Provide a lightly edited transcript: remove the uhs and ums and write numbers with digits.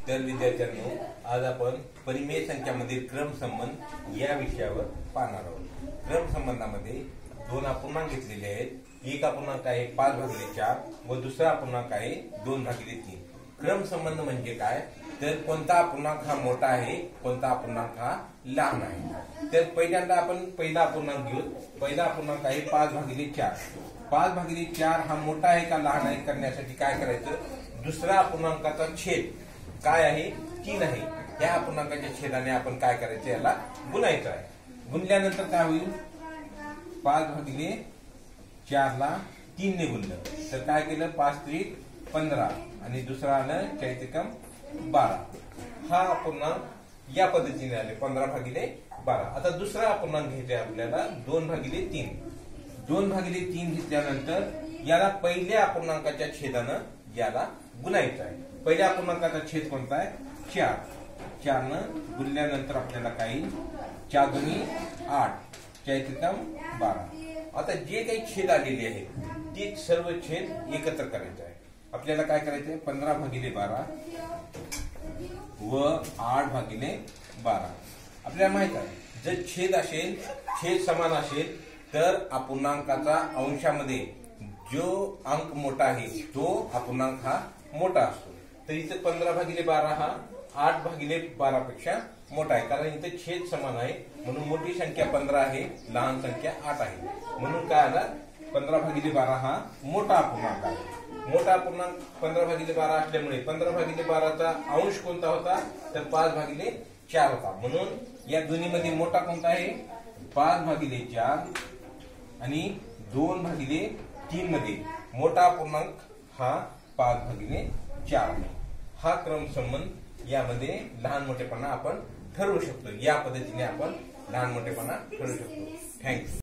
तर विद्यार्थ्यांनो, आज आपण परिमेय संख्यामधील क्रमसंबंध या विषयावर पाहणार आहोत। क्रमसंबंधामध्ये दोन अपूर्णांक घेतलेले आहेत। एक अपूर्णांक आहे 5/4 व दुसरा अपूर्णांक आहे 2/3। क्रमसंबंध म्हणजे काय, तर कोणता अपूर्णांक हा मोठा आहे, कोणता अपूर्णांक हा लहान आहे। तर पहिल्यांदा आपण पहिला अपूर्णांक घेऊ। पहिला अपूर्णांक आहे 5/4। 5/4 हा मोठा आहे का लहान आहे करण्यासाठी काय करायचं, दुसरा अपूर्णांकाचा छेद काय आहे, 3 आहे। या अपूर्णांकाच्या छेदाने आपण काय करायचं, याला गुणायचं आहे। गुणल्यानंतर काय होईल, 5/4 ला 3 ने गुणलं तर काय केलं, 5×3 15 आणि दुसरा आलं 4×12। हा अपूर्णांक या पद्धतीने आले 15/12। आता दुसरा अपूर्णांक घ्यायचा आपल्याला 2/3। 2/3 घेतल्यानंतर याला पहिल्या अपूर्णांकाच्या छेदानं याला गुणायचं आहे। पहिल्या अपूर्णांकाचा छेद कोणता आहे, 4। 4 न गुणल्यानंतर आपल्याला काही 4×2 8 4×12। आता जे काही छेद आलेले आहेत ते सर्व छेद एकत्र करायचे आहे। आपल्याला काय करायचंय, 15/12 व 8/12। आपल्याला माहित आहे, जर छेद असेल, छेद समान असेल तर अपूर्णांकाचा अंशामध्ये जो अंक मोठा आहे तो अपूर्णांक हा मोठा असतो। तर इथे 15/12 हा 8/12 पेक्षा मोठा आहे, कारण इथे छेद समान आहे म्हणून मोठी संख्या 15 आहे, लहान संख्या 8 आहे। म्हणून काय आला, 15/12 हा मोठा अपूर्णांक आहे। मोठा अपूर्णांक 15/12 असल्यामुळे 15/12 चा अंश कोणता होता, तर 5/4 होता। म्हणून या दोन्हीमध्ये मोठा कोणता आहे, 5/4 आणि 2/3 मध्ये मोठा अपूर्णांक हा 5/4 आहे। हा क्रमसंबंध यामध्ये लहान मोठेपणा आपण ठरवू शकतो। या पद्धतीने आपण लहान मोठेपणा ठरवू शकतो। थँक्स।